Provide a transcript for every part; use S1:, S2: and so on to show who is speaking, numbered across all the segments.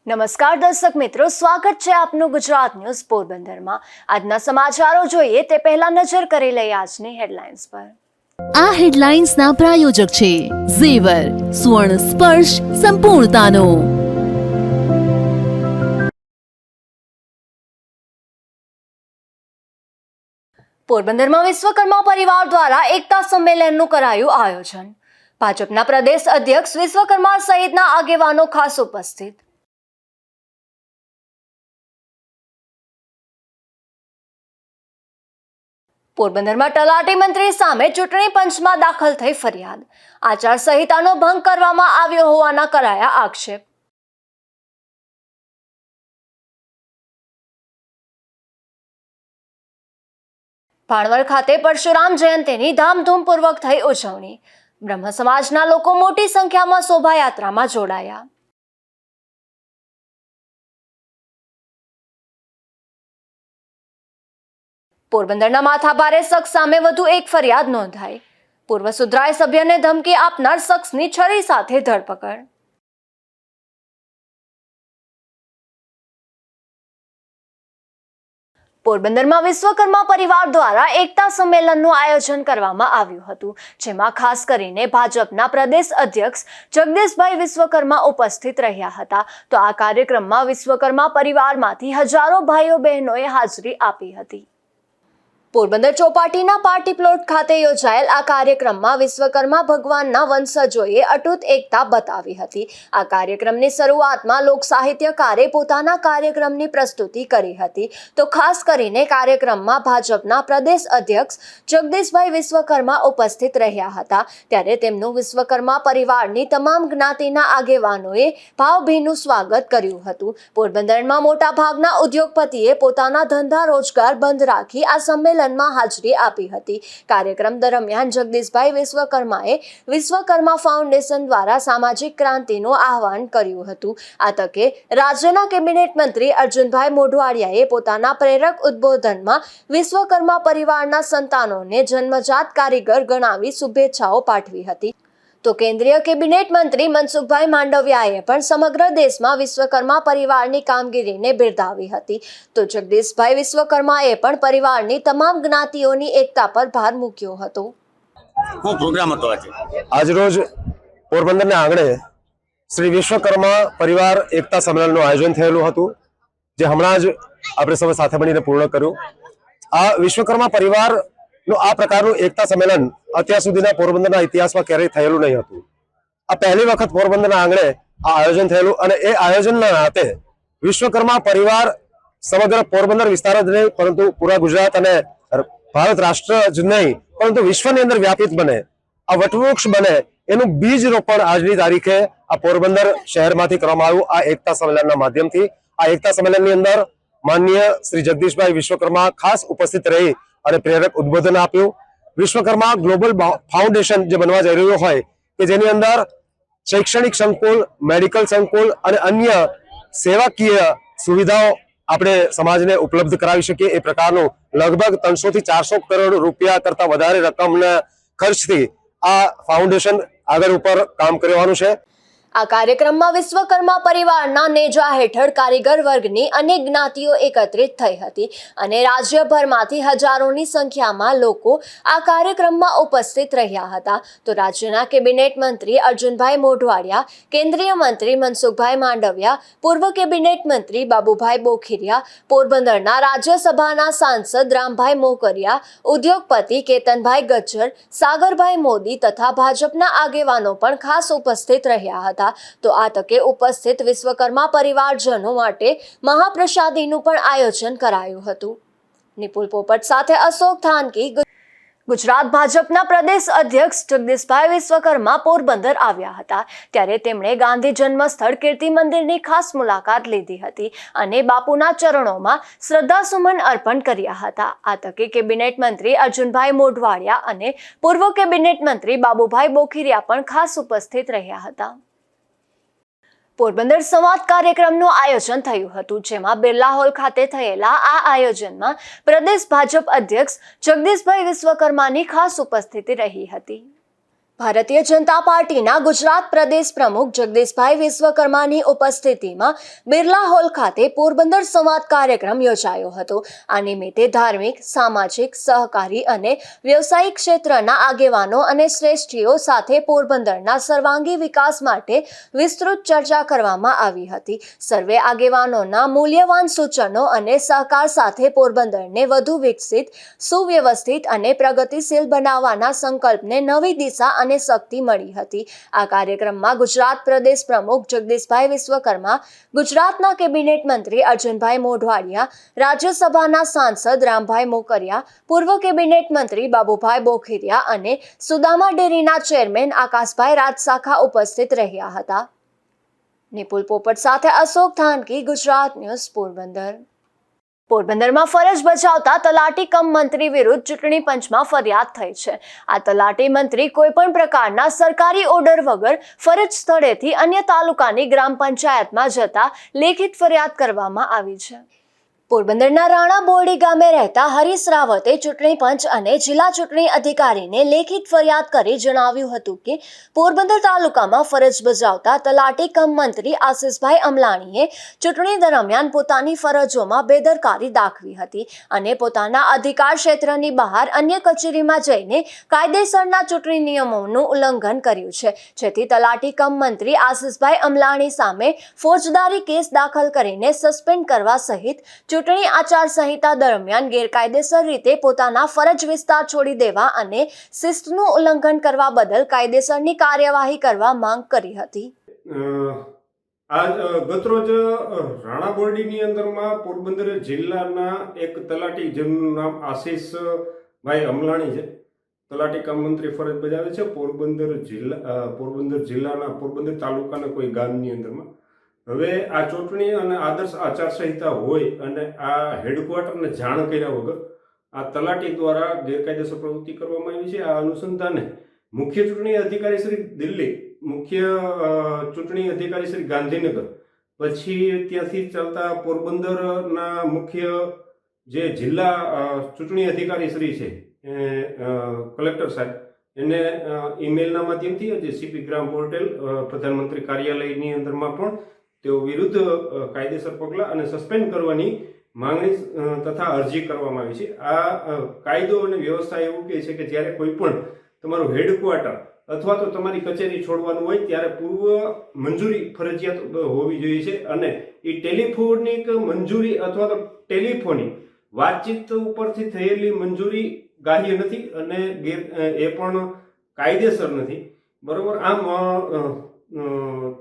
S1: નમસ્કાર દર્શક મિત્રો, સ્વાગત છે આપનું ગુજરાત ન્યૂઝ પોરબંદરમાં। આજના સમાચારો જોઈએ તે પહેલા નજર કરી લઈએ આજની હેડલાઇન્સ પર।
S2: આ હેડલાઇન્સના પ્રાયોજક છે ઝેવર, સ્વર્ણ સ્પર્શ સંપૂર્ણતાનો।
S1: પોરબંદરમાં વિશ્વકર્મા પરિવાર દ્વારા એકતા સંમેલનનું કરાયું આયોજન। ભાજપના પ્રદેશ અધ્યક્ષ વિશ્વકર્મા સહિતના આગેવાનો ખાસ ઉપસ્થિત। પોરબંદરમાં તલાટી મંત્રી સામે ચૂંટણી પંચમાં દાખલ થઈ ફરિયાદ। આચારસંહિતાનો ભંગ કરવામાં આવ્યો હોવાના કરાયા આક્ષેપ। ભાણવડ ખાતે પરશુરામ જયંતીની ધામધૂમપૂર્વક થઈ ઉજવણી। બ્રહ્મ સમાજના લોકો મોટી સંખ્યામાં શોભાયાત્રામાં જોડાયા। પોરબંદરના માથાભારે શખ્સ સામે વધુ એક ફરિયાદ નોંધાઈ। પૂર્વ સુધરાઈ સભ્યને ધમકી આપનાર શખ્સની છરી સાથે ધરપકડ। પોરબંદરમાં વિશ્વકર્મા પરિવાર દ્વારા એકતા સંમેલનનું આયોજન કરવામાં આવ્યું હતું, જેમાં ખાસ કરીને ભાજપના પ્રદેશ અધ્યક્ષ જગદીશભાઈ વિશ્વકર્મા ઉપસ્થિત રહ્યા હતા। તો આ કાર્યક્રમમાં વિશ્વકર્મા પરિવારમાંથી હજારો ભાઈઓ બહેનોએ હાજરી આપી હતી। પોરબંદર ચોપાટીના પાર્ટી પ્લોટ ખાતે યોજાયેલ આ કાર્યક્રમમાં વિશ્વકર્મા ભગવાનના વંશજોએ અતૂટ એકતા બતાવી હતી। આ કાર્યક્રમની શરૂઆતમાં લોક સાહિત્યકારે પોતાના કાર્યક્રમની પ્રસ્તુતિ કરી હતી। તો ખાસ કરીને કાર્યક્રમમાં ભાજપના પ્રદેશ અધ્યક્ષ જગદીશભાઈ વિશ્વકર્મા ઉપસ્થિત રહ્યા હતા, ત્યારે તેમનું વિશ્વકર્મા પરિવારની તમામ જ્ઞાતિના આગેવાનોએ ભાવભીનું સ્વાગત કર્યું હતું। પોરબંદરમાં મોટા ભાગના ઉદ્યોગપતિએ પોતાના ધંધા રોજગાર બંધ રાખી આ સંમેલન હાજરી આપી હતી। કાર્યક્રમ દરમિયાન જગદીશભાઈ વિશ્વકર્માએ વિશ્વકર્મા ફાઉન્ડેશન દ્વારા સામાજિક ક્રાંતિનું આહવાન કર્યું હતું। આ તકે રાજ્યના કેબિનેટ મંત્રી અર્જુનભાઈ મોઢવાડિયાએ પોતાના પ્રેરક ઉદ્બોધનમાં વિશ્વકર્મા પરિવારના સંતાનોને જન્મજાત કારીગર ગણાવી શુભેચ્છાઓ પાઠવી હતી। તો કેન્દ્રીય કેબિનેટ મંત્રી મનસુખભાઈ માંડવિયાએ પણ સમગ્ર દેશમાં વિશ્વકર્મા પરિવારની કામગીરીને બિરદાવી હતી। તો જગદીશભાઈ વિશ્વકર્માએ પણ પરિવારની તમામ જ્ઞાતિઓની એકતા પર ભાર મૂક્યો હતો।
S3: પ્રોગ્રામ હતો
S4: આજરોજ પોરબંદરના આંગણે શ્રી વિશ્વકર્મા પરિવાર એકતા સંમેલનનું આયોજન થયેલું હતું, જે હમણાં જ આપણે સૌ સાથે મળીને પૂર્ણ કર્યું। આ વિશ્વકર્મા પરિવાર આ પ્રકારનું એકતા સંમેલન અત્યાર સુધીના પોરબંદરના ઇતિહાસમાં ક્યારેય થયેલું નહીં હતું। આ પહેલી વખત પોરબંદરના આંગણે આ આયોજન થયેલું, અને એ આયોજનના નાતે વિશ્વકર્મા પરિવાર સમગ્ર પોરબંદર વિસ્તાર જ નહીં પરંતુ પૂરા ગુજરાત અને ભારત રાષ્ટ્ર જ નહીં પરંતુ વિશ્વની અંદર વ્યાપિત બને, આ વટવૃક્ષ બને, એનું બીજ રોપણ આજની તારીખે આ પોરબંદર શહેરમાંથી કરવામાં આવ્યું આ એકતા સંમેલનના માધ્યમથી। આ એકતા સંમેલનની અંદર માનનીય શ્રી જગદીશભાઈ વિશ્વકર્મા ખાસ ઉપસ્થિત રહી અને પ્રેરક ઉદ્બોધન આપ્યું। વિશ્વકર્મા ગ્લોબલ ફાઉન્ડેશન જે બનવા જઈ રહ્યું હોય કે જેની અંદર શૈક્ષણિક સંકુલ, મેડિકલ સંકુલ અને અન્ય સેવાકીય સુવિધાઓ આપણે સમાજને ઉપલબ્ધ કરાવી શકીએ એ પ્રકારનું લગભગ 300 થી 400 કરોડ રૂપિયા કરતા વધારે રકમના ખર્ચથી આ ફાઉન્ડેશન આગળ ઉપર કામ કરવાનું છે।
S1: આ કાર્યક્રમમાં વિશ્વકર્મા પરિવારના નેજા હેઠળ કારીગર વર્ગની અનેક જ્ઞાતિઓ એકત્રિત થઈ હતી, અને રાજ્યભરમાંથી હજારોની સંખ્યામાં લોકો આ કાર્યક્રમમાં ઉપસ્થિત રહ્યા હતા। તો રાજ્યના કેબિનેટ મંત્રી અર્જુનભાઈ મોઢવાડિયા, કેન્દ્રીય મંત્રી મનસુખભાઈ માંડવિયા, પૂર્વ કેબિનેટ મંત્રી બાબુભાઈ બોખીરિયા, પોરબંદરના રાજ્યસભાના સાંસદ રામભાઈ મોકરિયા, ઉદ્યોગપતિ કેતનભાઈ ગજ્જર, સાગરભાઈ મોદી તથા ભાજપના આગેવાનો પણ ખાસ ઉપસ્થિત રહ્યા હતા। તો આ તકે ઉપસ્થિત વિશ્વકર્મા પરિવારજનો માટે મહાપ્રસાદીનું પણ આયોજન કરાયું હતું। નિપુલ પોપટ સાથે અશોક થાનકી। ગુજરાત ભાજપના પ્રદેશ અધ્યક્ષ જગદીશભાઈ વિશ્વકર્મા પોરબંદર આવ્યા હતા, ત્યારે તેમણે ગાંધી જન્મસ્થળ કીર્તિ મંદિરની ખાસ મુલાકાત લીધી હતી અને બાપુના ચરણોમાં શ્રદ્ધાસુમન અર્પણ કર્યા હતા। આ તકે કેબિનેટ મંત્રી અર્જુનભાઈ મોઢવાડિયા અને પૂર્વ કેબિનેટ મંત્રી બાબુભાઈ બોખીરિયા પણ ખાસ ઉપસ્થિત રહ્યા હતા। પોરબંદર સંવાદ કાર્યક્રમનું આયોજન થયું હતું, જેમાં બિરલા હોલ ખાતે થયેલા આ આયોજનમાં પ્રદેશ ભાજપ અધ્યક્ષ જગદીશભાઈ વિશ્વકર્માની ખાસ ઉપસ્થિતિ રહી હતી। ભારતીય જનતા પાર્ટીના ગુજરાત પ્રદેશ પ્રમુખ જગદીશભાઈ વિશ્વકર્માની ઉપસ્થિતિમાં બિરલા હોલ ખાતે પોરબંદર સંવાદ કાર્યક્રમ યોજાયો હતો. આ નિમિત્તે ધાર્મિક, સામાજિક, સહકારી અને વ્યવસાયિક ક્ષેત્રના આગેવાનો અને શ્રેષ્ઠીઓ સાથે પોરબંદરના સર્વાંગી વિકાસ માટે વિસ્તૃત ચર્ચા કરવામાં આવી હતી. સર્વે આગેવાનોના મૂલ્યવાન સૂચનો અને સહકાર સાથે પોરબંદરને વધુ વિકસિત, સુવ્યવસ્થિત અને પ્રગતિશીલ બનાવવાના સંકલ્પને નવી દિશા અને શક્તિ મળી હતી. આ કાર્યક્રમમાં ગુજરાત પ્રદેશ પ્રમુખ જગદીશભાઈ વિશ્વકર્મા, ગુજરાતના કેબિનેટ મંત્રી અર્જુનભાઈ મોઢવાડિયા, રાજ્યસભાના સાંસદ રામભાઈ મોકરિયા, પૂર્વ કેબિનેટ મંત્રી બાબુભાઈ બોખીરિયા અને સુદામા ડેરીના ચેરમેન આકાશભાઈ રાજસાખા ઉપસ્થિત રહ્યા હતા. નિપુલ પોપટ સાથે અશોક ધાનકી, ગુજરાત ન્યૂઝ, પોરબંદર. પોરબંદરમાં ફરજ બજાવતા તલાટી કમ મંત્રી વિરુદ્ધ ચૂંટણી પંચમાં ફરિયાદ થઈ છે. આ તલાટી મંત્રી કોઈપણ પ્રકારના સરકારી ઓર્ડર વગર ફરજ સ્થળેથી અન્ય તાલુકાની ગ્રામ પંચાયતમાં જતા લેખિત ફરિયાદ કરવામાં આવી છે. પોરબંદરના રાણા બોરડી ગામે રહેતા હરીશ રાવતે ચૂંટણી પંચ અને જિલ્લા ચૂંટણી અધિકારીને લેખિત ફરિયાદ કરી જણાવ્યું હતું કે પોરબંદર તાલુકામાં ફરજ બજાવતા તલાટી કમ મંત્રી આશિષભાઈ અમલાણીએ ચૂંટણી દરમિયાન પોતાની ફરજોમાં બેદરકારી દાખવી હતી અને પોતાના અધિકાર ક્ષેત્રની બહાર અન્ય કચેરીમાં જઈને કાયદેસરના ચૂંટણી નિયમોનું ઉલ્લંઘન કર્યું છે, જેથી તલાટી કમ મંત્રી આશિષભાઈ અમલાણી સામે ફોજદારી કેસ દાખલ કરીને સસ્પેન્ડ કરવા સહિત ચૂંટણી આચારસંહિતા દરમિયાન ગેરકાયદેસર રીતે પોતાના ફરજ વિસ્તાર છોડી દેવા અને શિસ્તનું ઉલ્લંઘન કરવા બદલ કાયદેસરની કાર્યવાહી કરવા માંગ કરી હતી.
S5: ગતરોજ રાણા બોરડીની અંદરમાં પોરબંદર જિલ્લાના એક તલાટી જેમનું નામ આશિષભાઈ અમલાણી છે, તલાટી કમ મંત્રી ફરજ બજાવે છે પોરબંદર જિલ્લાના પોરબંદર તાલુકાના કોઈ ગામની અંદરમાં. હવે આ ચૂંટણી અને આદર્શ આચારસંહિતા હોય અને આ હેડક્વાર્ટરને જાણ કર્યા વગર આ તલાટી દ્વારા ગેરકાયદેસર પ્રવૃત્તિ કરવામાં આવી છે. આ અનુસંધાને મુખ્ય ચૂંટણી અધિકારી શ્રી દિલ્હી, મુખ્ય ચૂંટણી અધિકારી શ્રી ગાંધીનગર, પછી ત્યાંથી ચાલતા પોરબંદરના મુખ્ય જે જિલ્લા ચૂંટણી અધિકારી શ્રી છે કલેક્ટર સાહેબ, એને ઈમેલના માધ્યમથી જે સીપી ગ્રામ પોર્ટલ પ્રધાનમંત્રી કાર્યાલયની અંદરમાં પણ તેઓ વિરુદ્ધ કાયદેસર પગલાં અને સસ્પેન્ડ કરવાની માંગણી તથા અરજી કરવામાં આવી છે. આ કાયદો અને વ્યવસ્થા એવું કહે છે કે જ્યારે કોઈ પણ તમારું હેડક્વાર્ટર અથવા તો તમારી કચેરી છોડવાનું હોય ત્યારે પૂર્વ મંજૂરી ફરજિયાત હોવી જોઈએ છે અને એ ટેલિફોનિક મંજૂરી અથવા તો ટેલિફોનિક વાતચીત ઉપરથી થયેલી મંજૂરી ગ્રાહ્ય નથી અને એ પણ કાયદેસર નથી. બરોબર. આમ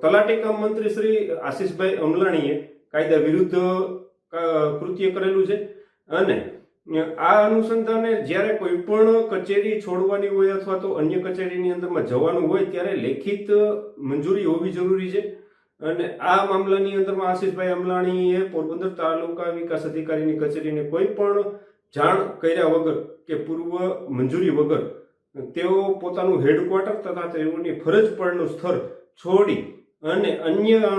S5: તલાટી કમ મંત્રી શ્રી આશિષભાઈ અમલાણીએ કાયદા વિરુદ્ધ કૃત્ય કરેલું છે અને આ અનુસંધાને જ્યારે કોઈ પણ કચેરી છોડવાની હોય અથવા તો અન્ય કચેરીની અંદરમાં જવાનું હોય ત્યારે લેખિત મંજૂરી હોવી જરૂરી છે. અને આ મામલાની અંદરમાં આશિષભાઈ અમલાણીએ પોરબંદર તાલુકા વિકાસ અધિકારીની કચેરીને કોઈ પણ જાણ કર્યા વગર કે પૂર્વ મંજૂરી વગર તેઓ પોતાનું હેડક્વાર્ટર તથા તેઓની ફરજ પરનું સ્થળ છોડી અને અન્ય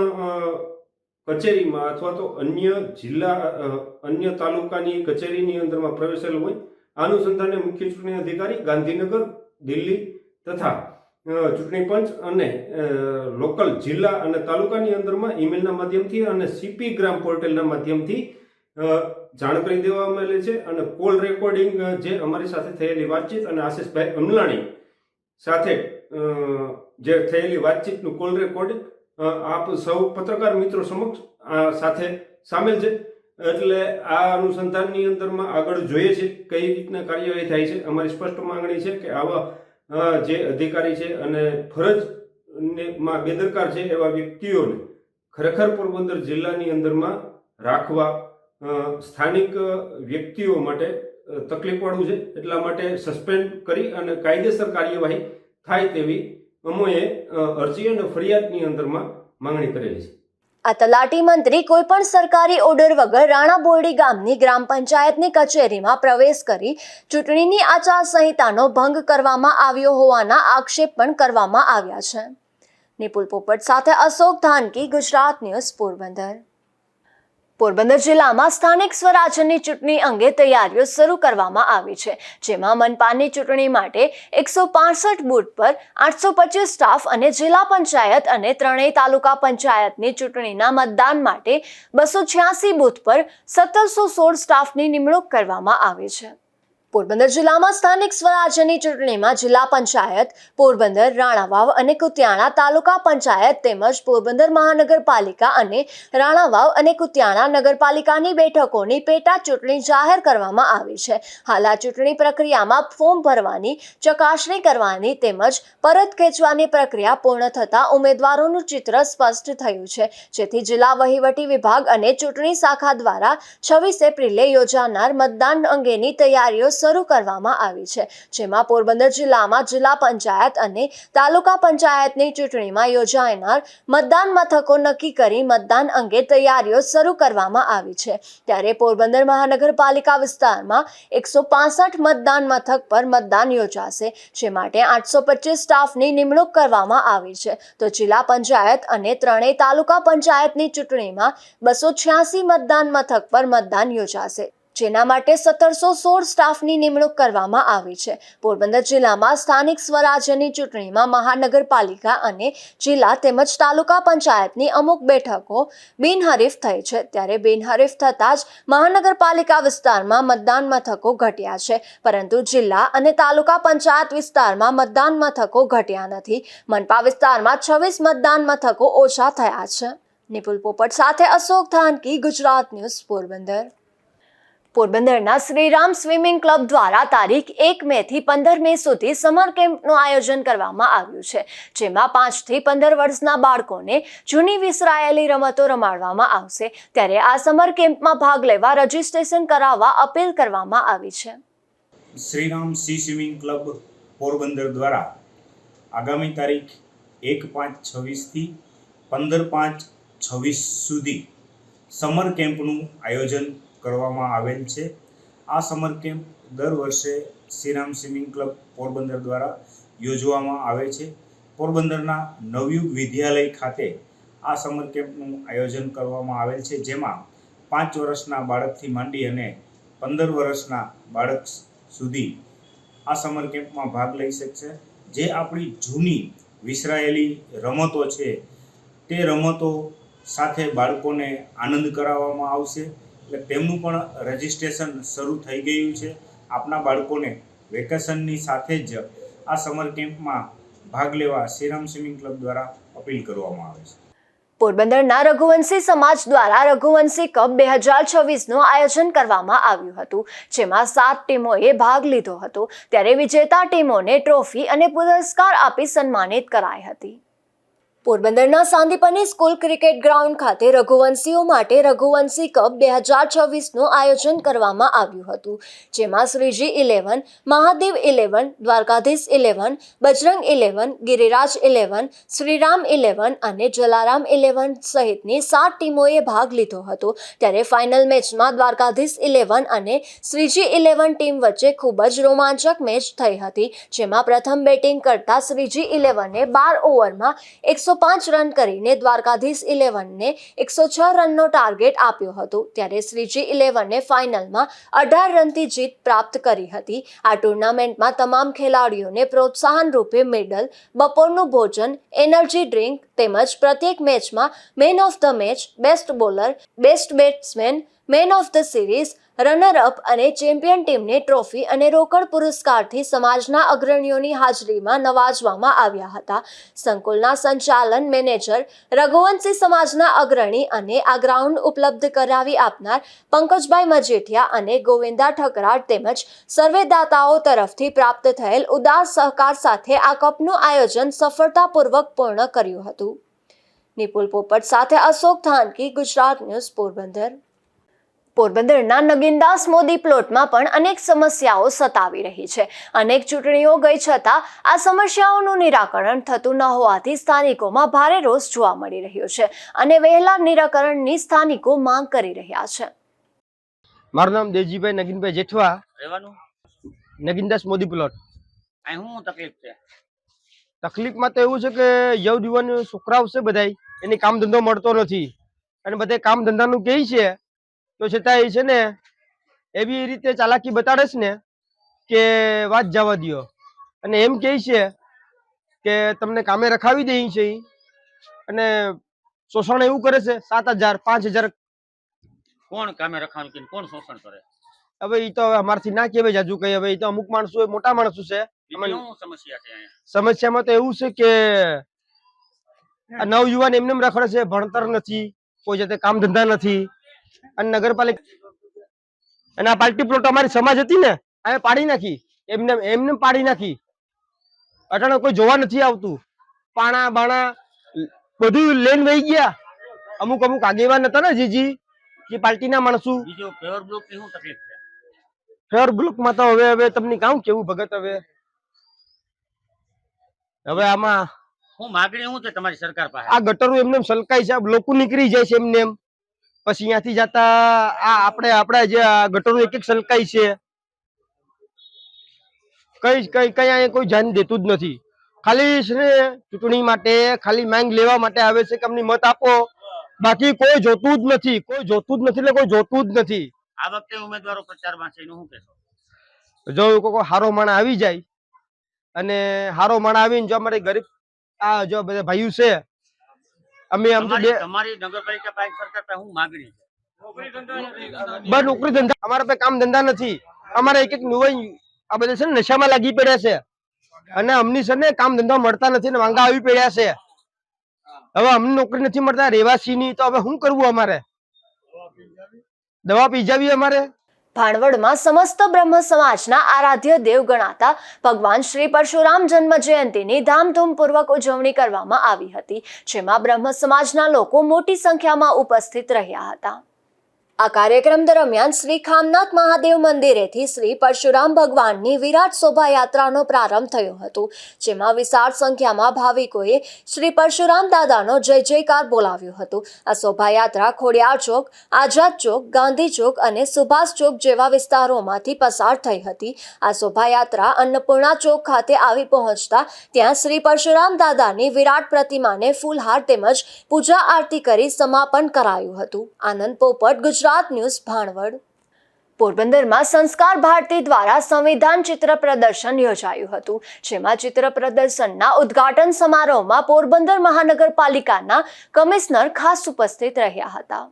S5: કચેરીમાં અથવા તો અન્ય જિલ્લા અન્ય તાલુકાની કચેરીની અંદરમાં પ્રવેશેલ હોય. આ અનુસંધાને મુખ્ય ચૂંટણી અધિકારી ગાંધીનગર, દિલ્હી તથા ચૂંટણી પંચ અને લોકલ જિલ્લા અને તાલુકાની અંદરમાં ઈમેલના માધ્યમથી અને સીપી ગ્રામ પોર્ટલના માધ્યમથી જાણ કરી દેવામાં આવેલી છે. અને કોલ રેકોર્ડિંગ જે અમારી સાથે થયેલી વાતચીત અને આશિષભાઈ અમલાણી સાથે જે થયેલી વાતચીતનું કોલ રેકોર્ડિંગ આપ સૌ પત્રકાર મિત્રો સમક્ષ સાથે સામેલ છે. એટલે આ અનુસંધાનની અંદરમાં આગળ જોઈએ છે કઈ રીતના કાર્યવાહી થાય છે. અમારી સ્પષ્ટ માંગણી છે કે આવા જે અધિકારી છે અને ફરજમાં બેદરકાર છે એવા વ્યક્તિઓને ખરેખર પોરબંદર જિલ્લાની અંદરમાં રાખવા સ્થાનિક વ્યક્તિઓ માટે તકલીફવાળું છે. એટલા માટે સસ્પેન્ડ કરી અને કાયદેસર કાર્યવાહી થાય તેવી અમોએ અરજી અને ફરિયાદની અંદરમાં માંગણી કરેલી છે.
S1: આ તલાટી મંત્રી કોઈ પણ સરકારી ઓર્ડર વગર રાણા બોરડી ગામની ગ્રામ પંચાયતની કચેરીમાં પ્રવેશ કરી ચૂંટણીની આચારસંહિતાનો ભંગ કરવામાં આવ્યો હોવાના આક્ષેપ પણ કરવામાં આવ્યા છે. નિપુલ પોપટ સાથે અશોક ધાનકી, ગુજરાત ન્યૂઝ, પોરબંદર. પોરબંદર જિલ્લામાં સ્થાનિક સ્વરાજ્યની ચૂંટણી અંગે તૈયારીઓ શરૂ કરવામાં આવી છે, જેમાં મનપાની ચૂંટણી માટે 165 બૂથ પર 825 સ્ટાફ અને જિલ્લા પંચાયત અને ત્રણેય તાલુકા પંચાયતની ચૂંટણીના મતદાન માટે 286 બૂથ પર 1716 સ્ટાફની નિમણૂક કરવામાં આવી છે. પોરબંદર જિલ્લામાં સ્થાનિક સ્વરાજ્યની ચૂંટણીમાં જિલ્લા પંચાયત, પોરબંદર, રાણાવાવ અને કુતિયાણા તાલુકા પંચાયત તેમજ પોરબંદર મહાનગરપાલિકા અને રાણાવાવ અને કુતિયાણા નગરપાલિકાની બેઠકોની પેટા ચૂંટણી જાહેર કરવામાં આવી છે. હાલ આ ચૂંટણી પ્રક્રિયામાં ફોર્મ ભરવાની, ચકાસણી કરવાની તેમજ પરત ખેંચવાની પ્રક્રિયા પૂર્ણ થતાં ઉમેદવારોનું ચિત્ર સ્પષ્ટ થયું છે, જેથી જિલ્લા વહીવટી વિભાગ અને ચૂંટણી શાખા દ્વારા 26 એપ્રિલે યોજાનાર મતદાન અંગેની તૈયારીઓ શરૂ કરવામાં આવી છે, જેમાં પોરબંદર જિલ્લામાં જિલ્લા પંચાયત અને તાલુકા પંચાયતની ચૂંટણીમાં યોજાનાર મતદાન મથકો નક્કી કરી મતદાન અંગે તૈયારીઓ શરૂ કરવામાં આવી છે. ત્યારે પોરબંદર મહાનગરપાલિકા વિસ્તારમાં 165 મતદાન મથક પર મતદાન યોજાશે, જે માટે 825 સ્ટાફની નિમણૂક કરવામાં આવી છે. તો જિલ્લા પંચાયત અને ત્રણેય તાલુકા પંચાયતની ચૂંટણીમાં 286 મતદાન મથક પર મતદાન યોજાશે, જેના માટે 1716 સ્ટાફની નિમણૂક કરવામાં આવી છે. પોરબંદર જિલ્લામાં સ્થાનિક સ્વરાજ્યની ચૂંટણીમાં મહાનગરપાલિકા અને જિલ્લા તેમજ તાલુકા પંચાયતની અમુક બેઠકો બિનહરીફ થઈ છે. ત્યારે બિનહરીફ થતાં જ મહાનગરપાલિકા વિસ્તારમાં મતદાન મથકો ઘટ્યા છે, પરંતુ જિલ્લા અને તાલુકા પંચાયત વિસ્તારમાં મતદાન મથકો ઘટ્યા નથી. મનપા વિસ્તારમાં 26 મતદાન મથકો ઓછા થયા છે. નિપુલ પોપટ સાથે અશોક ધાનકી, ગુજરાત ન્યૂઝ, પોરબંદર. પોરબંદરના શ્રીરામ સ્વિમિંગ ક્લબ દ્વારા તારીખ 1 મે થી 15 મે સુધી સમર કેમ્પનું આયોજન કરવામાં આવ્યું છે, જેમાં 5 થી 15 વર્ષના બાળકોને જૂની વિસરાયેલી રમતો રમાડવામાં આવશે. ત્યારે આ સમર કેમ્પમાં ભાગ લેવા રજીસ્ટ્રેશન કરાવવા અપીલ કરવામાં આવી છે.
S6: Shriram C swimming club Porbandar દ્વારા આગામી તારીખ 1/5/26 થી 15/5/26 સુધી સમર કેમ્પનું આયોજન કરવામાં આવેલ છે. આ સમર કેમ્પ દર વર્ષે શ્રીરામ સ્વિમિંગ ક્લબ પોરબંદર દ્વારા યોજવામાં આવે છે. પોરબંદરના નવયુગ વિદ્યાલય ખાતે આ સમર કેમ્પનું આયોજન કરવામાં આવેલ છે, જેમાં 5 વર્ષના બાળકથી માંડી અને 15 વર્ષના બાળક સુધી આ સમર કેમ્પમાં ભાગ લઈ શકશે. જે આપણી જૂની વિસરાયેલી રમતો છે તે રમતો સાથે બાળકોને આનંદ કરાવવામાં આવશે. એટલે તેમનું પણ રજિસ્ટ્રેશન શરૂ થઈ ગયું છે. આપના બાળકોને વેકેશનની સાથે જ આ સમર કેમ્પમાં ભાગ લેવા શ્રીરામ સ્વિમિંગ ક્લબ દ્વારા અપીલ કરવામાં આવે છે.
S1: પોરબંદરના રઘુવંશી સમાજ દ્વારા રઘુવંશી કપ 2026નું આયોજન કરવામાં આવ્યું હતું, જેમાં 7 ટીમોએ ભાગ લીધો હતો. ત્યારે વિજેતા ટીમોને ટ્રોફી અને પુરસ્કાર આપી સન્માનિત કરાઈ હતી. પોરબંદરના સાંદીપની સ્કૂલ ક્રિકેટ ગ્રાઉન્ડ ખાતે રઘુવંશીઓ માટે રઘુવંશી કપ 2026નું આયોજન કરવામાં આવ્યું હતું, જેમાં શ્રીજી 11, મહાદેવ 11, દ્વારકાધીશ 11, બજરંગ 11, ગિરિરાજ 11, શ્રીરામ 11 અને જલારામ 11 સહિતની 7 ટીમોએ ભાગ લીધો હતો. ત્યારે ફાઇનલ મેચમાં દ્વારકાધીશ 11 અને શ્રીજી 11 ટીમ વચ્ચે ખૂબ જ રોમાંચક મેચ થઈ હતી, જેમાં પ્રથમ બેટિંગ કરતા શ્રીજી 11એ 12 ઓવરમાં 105 રન કરીને દ્વારકાધીશ 11ને 106 રનનો ટાર્ગેટ આપ્યો હતો. ત્યારે શ્રીજી 11એ ફાઇનલમાં 18 રનથી જીત પ્રાપ્ત કરી હતી. આ ટુર્નામેન્ટમાં તમામ ખેલાડીઓને પ્રોત્સાહન રૂપે મેડલ, બપોરનું ભોજન, એનર્જી ડ્રિંક તેમજ પ્રત્યેક મેચમાં man of the match, best bowler, best batsman, man of the series, runner up અને ચેમ્પિયન ટીમને ટ્રોફી અને રોકડ પુરસ્કારથી સમાજના અગ્રણીઓની હાજરીમાં નવાજવામાં આવ્યા હતા. સંકુલના સંચાલન મેનેજર, રઘુવંશી સમાજના અગ્રણી અને આ ગ્રાઉન્ડ ઉપલબ્ધ કરાવી આપનાર પંકજભાઈ મજેઠિયા અને ગોવિંદા ઠકરાર તેમજ સર્વેદાતાઓ તરફથી પ્રાપ્ત થયેલ ઉદાર સહકાર સાથે આ કપનું આયોજન સફળતાપૂર્વક પૂર્ણ કર્યું હતું. નિપુલ પોપટ સાથે અશોક ધાનકી, ગુજરાત ન્યૂઝ, પોરબંદર. પોરબંદરના નગીનદાસ મોદી પ્લોટમાં પણ અનેક સમસ્યાઓ સતાવી રહી છે. અનેક ચૂંટણીઓ ગઈ છતાં આ સમસ્યાઓનું નિરાકરણ થતું ન હોવાથી સ્થાનિકોમાં ભારે રોષ જોવા મળી રહ્યો છે અને વહેલા નિરાકરણની સ્થાનિકો માંગ કરી રહ્યા છે.
S7: મારું નામ દેવજીભાઈ નગીનભાઈ જેઠવા,
S3: રહેવાનું
S7: નગીનદાસ મોદી પ્લોટ.
S3: અહીં શું તકલીફ છે?
S7: તકલીફમાં તો એવું છે કે યુવાન છોકરાઓ છે બધાય એને કામ ધંધો મળતો નથી અને બધા કામ ધંધાનું કહે છે તો છતાં એ છે ને એવી રીતે ચાલાકી બતાડે છે ને કે વાત જવા દ્યો. અને એમ કહે છે કે તમને કામે રખાવી દે છે ઈ. અને શોષણ એવું કરે છે 7,000 5,000.
S3: કોણ કામે રખાણ કે કોણ શોષણ કરે?
S7: હવે ઈ તો હવે અમારથી ના કહેવાય જાજુ કઈ. હવે ઈ તો અમુક માણસો મોટા માણસો છે.
S3: બીજી શું સમસ્યા છે અહીંયા?
S7: સમસ્યામાં તો એવું છે કે આ નવયુવાન એમને એમ રખડે છે, ભણતર નથી, કોઈ જાતે કામ ધંધા નથી. અને નગરપાલિકા અને આ પાર્ટી પ્લોટ અમારી સમાજ હતી ને અમે પાડી નાખી, એમને પાડી નાખી. અટાણે કોઈ જોવા નથી આવતું. પાણા બાણા બધું લઈને વહી ગયા. અમુક આગેવાન હતા ને જીજી જે પાર્ટીના માણસો.
S3: બીજો પેવર બ્લોક ની શું તકલીફ છે?
S7: ફેર બ્લોકમાં તો હવે તમને કામ કેવું ભગત. હવે આમાં
S3: શું માગણી શું છે તમારી સરકાર પાસે?
S7: આ ગટરો એમને એમ સલકાય છે, લોકો નીકળી જાય છે એમને એમ. પછી અહીંયાથી જતા આ આપણે જે આ ગટરો એક એક સલકાય છે, કઈ અહીંયા કોઈ ધ્યાન દેતું જ નથી. ખાલી છે ને ચૂંટણી માટે ખાલી માંગ લેવા માટે આવે છે કે અમને મત આપો, બાકી કોઈ જોતું જ નથી. કોઈ જોતું જ નથી એટલે કોઈ જોતું જ નથી.
S3: આ વખતે ઉમેદવારો પ્રચારમાં છે એનું શું કહેશો?
S7: જો કોઈ હારો માણા આવી જાય અને હારો માણા આવીને જો અમારે ગરીબ આ જો બધા ભાઈઓ છે, અમે આમ તો
S3: તમારી નગરપાલિકા પાસે સરકાર પાસે શું માગણી છે?
S7: બસ નોકરી ધંધા. અમારા પાસે કામ ધંધા નથી. અમારે એક નુવાઈ આ બધા છે ને નશામાં લાગી પડ્યા છે અને અમની છે ને કામ ધંધા મળતા નથી ને માંગા આવી પડ્યા છે. હવે અમને નોકરી નથી મળતા રહેવાસી ની, તો હવે શું કરવું? અમારે દવા પી જાવી અમારે.
S1: ભાણવડમાં સમસ્ત બ્રહ્મ સમાજના આરાધ્ય દેવ ગણાતા ભગવાન શ્રી પરશુરામ જન્મ જયંતિની ધામધૂમપૂર્વક ઉજવણી કરવામાં આવી હતી, જેમાં બ્રહ્મ સમાજના લોકો મોટી સંખ્યામાં ઉપસ્થિત રહ્યા હતા. આ કાર્યક્રમ દરમિયાન શ્રી ખામનાથ મહાદેવ મંદિરેથી શ્રી પરશુરામ ભગવાનની વિરાટ શોભાયાત્રાનો પ્રારંભ થયો હતો, જેમાં વિશાળ સંખ્યામાં ભાવિકોએ શ્રી પરશુરામ દાદાનો જય જયકાર બોલાવ્યો હતો. આ શોભાયાત્રા ખોડિયાર ચોક, આઝાદ ચોક, ગાંધી ચોક અને સુભાષ ચોક જેવા વિસ્તારોમાંથી પસાર થઈ હતી. આ શોભાયાત્રા અન્નપૂર્ણા ચોક ખાતે આવી પહોંચતા ત્યાં શ્રી પરશુરામ દાદાની વિરાટ પ્રતિમાને ફૂલહાર તેમજ પૂજા આરતી કરી સમાપન કરાયું હતું. આનંદ પોપટ, ગુજરાત ન્યૂઝ, ભાણવડ. પોરબંદરમાં સંસ્કાર ભારતી દ્વારા સંવિધાન ચિત્ર પ્રદર્શન યોજાયું હતું, જેમાં ચિત્ર પ્રદર્શનના ઉદ્ઘાટન સમારોહમાં પોરબંદર મહાનગરપાલિકાના કમિશનર ખાસ ઉપસ્થિત રહ્યા હતા.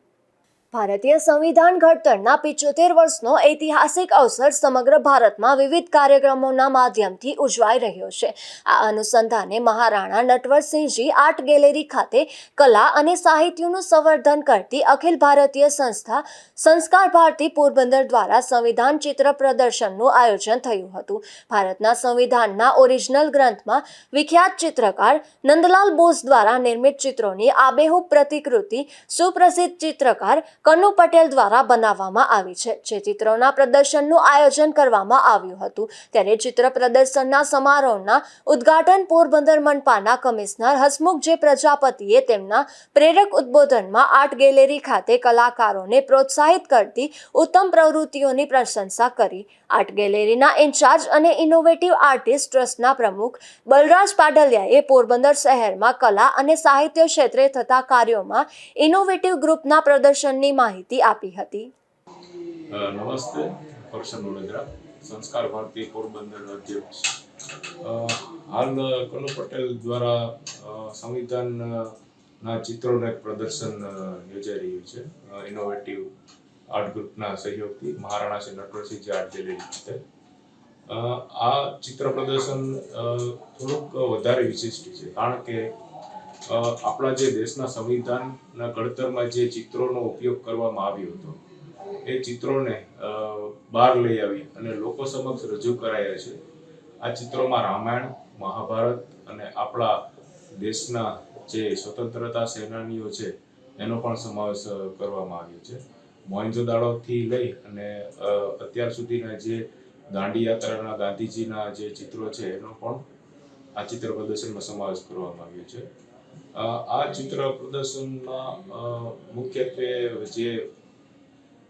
S1: ભારતીય સંવિધાન ઘડતરના 75 વર્ષનો ઐતિહાસિક અવસર સમગ્ર ભારતમાં વિવિધ કાર્યક્રમોના માધ્યમથી ઉજવાઈ રહ્યો છે. આ અનુસંધાને મહારાણા નટવરસિંહજી આર્ટ ગેલેરી ખાતે કલા અને સાહિત્યનું સંવર્ધન કરતી અખિલ ભારતીય સંસ્થા સંસ્કાર ભારતી પોરબંદર દ્વારા સંવિધાન ચિત્ર પ્રદર્શનનું આયોજન થયું હતું. ભારતના સંવિધાનના ઓરિજિનલ ગ્રંથમાં વિખ્યાત ચિત્રકાર નંદલાલ બોઝ દ્વારા નિર્મિત ચિત્રોની આબેહૂબ પ્રતિકૃતિ સુપ્રસિદ્ધ ચિત્રકાર કનુ પટેલ દ્વારા બનાવવામાં આવી છે, જે ચિત્રોના પ્રદર્શનનું આયોજન કરવામાં આવ્યું હતું. ત્યારે ચિત્ર પ્રદર્શનના સમારોહના ઉદ્ઘાટન પોરબંદર મનપાના કમિશનર હસમુખ જે પ્રજાપતિએ તેમના પ્રેરક ઉદ્બોધનમાં આર્ટ ગેલેરી ખાતે કલાકારોને પ્રોત્સાહિત કરતી ઉત્તમ પ્રવૃત્તિઓની પ્રશંસા કરી. આર્ટ ગેલેરીના ઇન્ચાર્જ અને ઇનોવેટિવ આર્ટિસ્ટ ટ્રસ્ટના પ્રમુખ બલરાજ પાડલિયાએ પોરબંદર શહેરમાં કલા અને સાહિત્ય ક્ષેત્રે થતા કાર્યોમાં ઇનોવેટિવ ગ્રુપના પ્રદર્શનની માહિતી આપી હતી.
S8: નમસ્તે, કરશન વડોદરા, સંસ્કાર ભારતી પોરબંદર અધ્યક્ષ. હાલ કનુ પટેલ દ્વારા સંવિધાનના ચિત્રોનું એક પ્રદર્શન યોજાઈ રહ્યું છે ઇનોવેટિવ આર્ટ ગ્રુપના સહયોગથી મહારાણા શ્રી નટવરસિંહજી આર્ટ ગેલેરી ખાતે. આ ચિત્ર પ્રદર્શન થોડુંક વધારે વિશિષ્ટ છે, કારણ કે આપણા જે દેશના સંવિધાનના ઘડતરમાં જે ચિત્રોનો ઉપયોગ કરવામાં આવ્યો હતો એ ચિત્રોને બહાર લઈ આવી અને લોકો સમક્ષ રજૂ કરાયા છે. આ ચિત્રોમાં રામાયણ, મહાભારત અને આપણા દેશના જે સ્વતંત્રતા સેનાનીઓ છે એનો પણ સમાવેશ કરવામાં આવ્યો છે. મોહેંજો-દારોથી લઈ અને અત્યાર સુધીના જે દાંડી યાત્રાના ગાંધીજીના જે ચિત્રો છે એનો પણ આ ચિત્ર પ્રદર્શનમાં સમાવેશ કરવામાં આવ્યો છે. આ ચિત્ર પ્રદર્શનમાં મુખ્યત્વે જે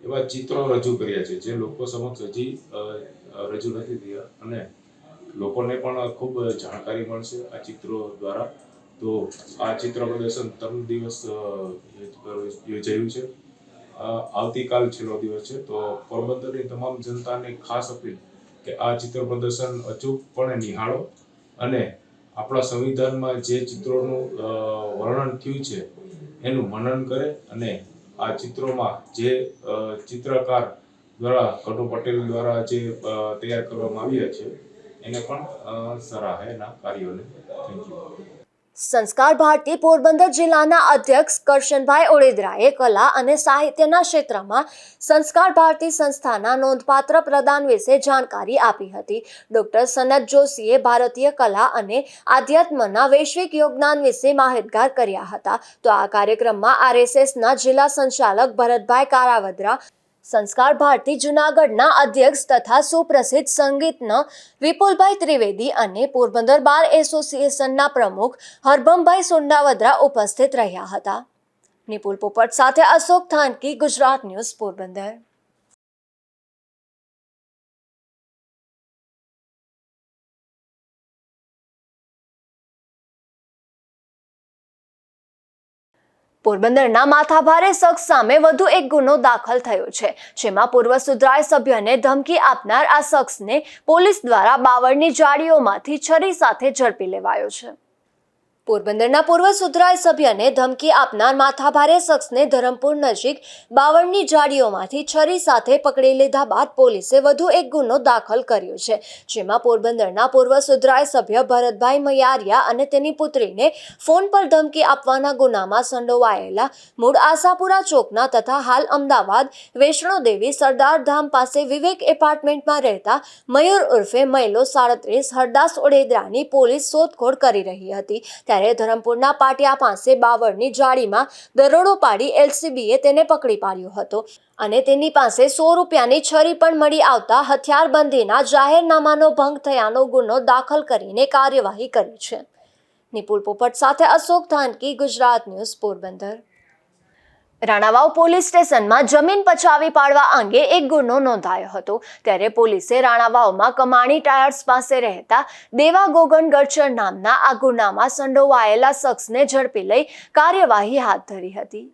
S8: એવા ચિત્રો રજૂ કર્યા છે જે લોકો સમક્ષ હજી રજૂ નથી થયા અને લોકોને પણ ખૂબ જાણકારી મળશે આ ચિત્રો દ્વારા. તો આ ચિત્ર પ્રદર્શન 3 દિવસ યોજાયું છે. આવતીકાલ છેલ્લો દિવસ છે, તો પોરબંદરની તમામ જનતાને ખાસ અપીલ કે આ ચિત્ર પ્રદર્શન અચૂકપણે નિહાળો અને આપણા સંવિધાનમાં જે ચિત્રોનું વર્ણન થયું છે એનું મનન કરે અને આ ચિત્રોમાં જે ચિત્રકાર દ્વારા કટુ પટેલ દ્વારા જે તૈયાર કરવામાં આવ્યા છે એને પણ સરાહે એના કાર્યોને. Thank you.
S1: સંસ્કાર ભારતી પોરબંદર જિલ્લાના અધ્યક્ષ કરશનભાઈ ઓળેદરાએ કલા અને સાહિત્યના ક્ષેત્રમાં સંસ્કાર ભારતી સંસ્થાના નોંધપાત્ર પ્રદાન વિશે જાણકારી આપી હતી. ડોક્ટર સનત જોશીએ ભારતીય કલા અને આધ્યાત્મના વૈશ્વિક યોગદાન વિશે માહિતગાર કર્યા હતા. તો આ કાર્યક્રમમાં RSSના જિલ્લા સંચાલક ભરતભાઈ કારાવદ્રા, સંસ્કાર ભારતી જૂનાગઢના અધ્યક્ષ તથા સુપ્રસિદ્ધ સંગીતજ્ઞ વિપુલભાઈ ત્રિવેદી અને પોરબંદર બાર એસોસિએશનના પ્રમુખ હરભમભાઈ સોંડાવદરા ઉપસ્થિત રહ્યા હતા. નિપુલ પોપટ સાથે અશોક થાનકી, ગુજરાત ન્યૂઝ, પોરબંદર. પોરબંદરના માથાભારે શખ્સ સામે વધુ એક ગુનો દાખલ થયો છે, જેમાં પૂર્વ સુધરાઈ સભ્યને ધમકી આપનાર આ શખ્સને પોલીસ દ્વારા બાવળની જાળીઓમાંથી છરી સાથે ઝડપી લેવાયો છે. પોરબંદરના પૂર્વ સુધરાઈ સભ્યને ધમકી આપનાર માથાભારે શખ્સને ધરમપુર નજીક બાવળની જાળીઓમાંથી છરી સાથે પકડી લીધા બાદ પોલીસે વધુ એક ગુનો દાખલ કર્યો છે, જેમાં પોરબંદરના પૂર્વ સુધરાઈ સભ્ય ભરતભાઈ મયારિયા અને તેની પુત્રીને ફોન પર ધમકી આપવાના ગુનામાં સંડોવાયેલા મૂળ આશાપુરા ચોકના તથા હાલ અમદાવાદ વૈષ્ણોદેવી સરદાર ધામ પાસે વિવેક એપાર્ટમેન્ટમાં રહેતા મયુર ઉર્ફે મૈલો 37 હરદાસ ઓળેદરાની પોલીસ શોધખોળ કરી રહી હતી. ત્યારે ધરમપુરના પાટિયા પાસે બાવળની જાળીમાં દરોડો પાડી LCBએ તેને પકડી પાડ્યો હતો અને તેની પાસે 100 રૂપિયાની છરી પણ મળી આવતા હથિયારબંધીના જાહેરનામાનો ભંગ થયાનો ગુનો દાખલ કરીને કાર્યવાહી કરી છે. નિપુલ પોપટ સાથે અશોક થાનકી, ગુજરાત ન્યૂઝ, પોરબંદર. રાણાવાવ પોલીસ સ્ટેશનમાં જમીન પચાવી પાડવા અંગે એક ગુનો નોંધાયો હતો. ત્યારે પોલીસે રાણાવાવમાં કમાણી ટાયર્સ પાસે રહેતા દેવા ગોગન ગરચર નામના આ ગુનામાં સંડોવાયેલા શખ્સને ઝડપી લઈ કાર્યવાહી હાથ ધરી હતી.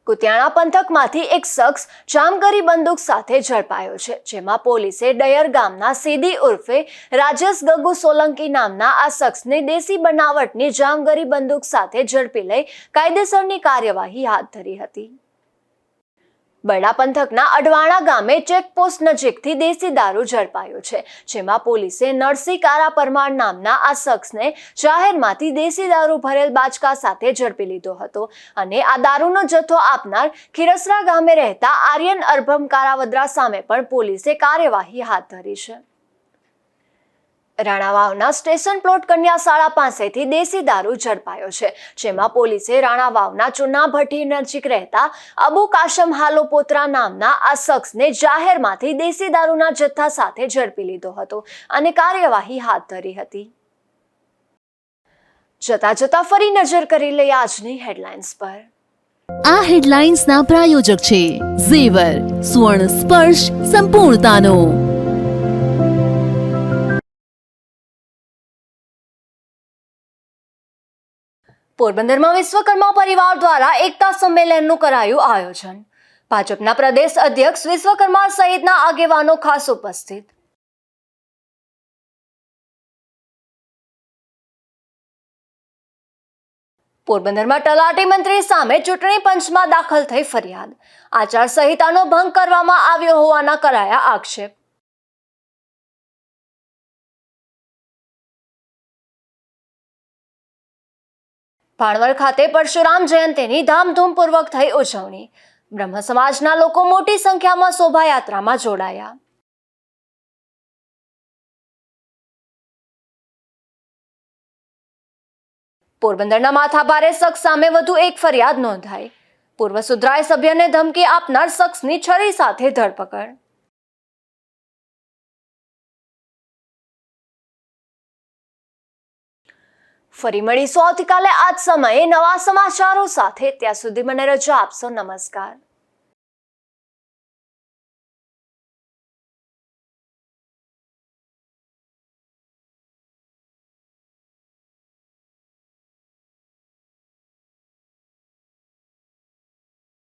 S1: કુતિયાણા પંથકમાંથી એક શખ્સ જામગરી બંદૂક સાથે ઝડપાયો છે, જેમાં પોલીસે ડયર ગામના સીદી ઉર્ફે રાજેશ ગગુ સોલંકી નામના આ શખ્સને દેશી બનાવટની જામગરી બંદૂક સાથે ઝડપી લઈ કાયદેસરની કાર્યવાહી હાથ ધરી હતી. બરડા પંથકના અડવાણા ગામે ચેકપોસ્ટ નજીકથી દેશી દારૂ ઝડપાયો છે, જેમાં પોલીસે નરસિંહ કારા પરમાર નામના આ શખ્સને જાહેરમાંથી દેશી દારૂ ભરેલ બાચકા સાથે ઝડપી લીધો હતો અને આ દારૂનો જથ્થો આપનાર ખીરસરા ગામે રહેતા આર્યન અરભમ કારાવદ્રા સામે પણ પોલીસે કાર્યવાહી હાથ ધરી છે. રાણાવાવના સ્ટેશન પ્લોટ કન્યા શાળા પાસેથી દેશી દારૂ ઝડપાયો છે, જેમાં પોલીસે રાણાવાવના ચુના ભઠ્ઠી નજીક રહેતા અબુ કાશમ હાલોપોત્રા નામના આ શખ્સને જાહેરમાંથી દેશી દારૂના જથ્થા સાથે ઝડપી લીધો હતો અને કાર્યવાહી હાથ ધરી હતી. જતા જતા ફરી નજર કરી લઈએ આજની હેડલાઇન્સ પર.
S2: આ હેડલાઇન્સના પ્રાયોજક છે ઝેવર, સુવર્ણ સ્પર્શ સંપૂર્ણતાનો.
S1: પોરબંદરમાં વિશ્વકર્મા પરિવાર દ્વારા એકતા સંમેલનનું કરાયું આયોજન. ભાજપના પ્રદેશ અધ્યક્ષ વિશ્વકર્મા સહિતના આગેવાનો ખાસ ઉપસ્થિત. પોરબંદરમાં તલાટી મંત્રી સામે ચૂંટણી પંચમાં દાખલ થઈ ફરિયાદ. આચારસંહિતાનો ભંગ કરવામાં આવ્યો હોવાના કરાયા આક્ષેપ. ભાણવડ ખાતે પરશુરામ જયંતીની ધામધૂમપૂર્વક થઈ ઉજવણી. બ્રહ્મ સમાજના લોકો મોટી સંખ્યામાં શોભાયાત્રામાં જોડાયા. પોરબંદરના માથાભારે શખ્સ સામે વધુ એક ફરિયાદ નોંધાઈ. પૂર્વ સુધરાઈ સભ્યને ધમકી આપનાર શખ્સની છરી સાથે ધરપકડ. ફરી મળીશું આવતીકાલે આ જ સમયે નવા સમાચારો સાથે. ત્યાં સુધી મને રજા આપશો. નમસ્કાર.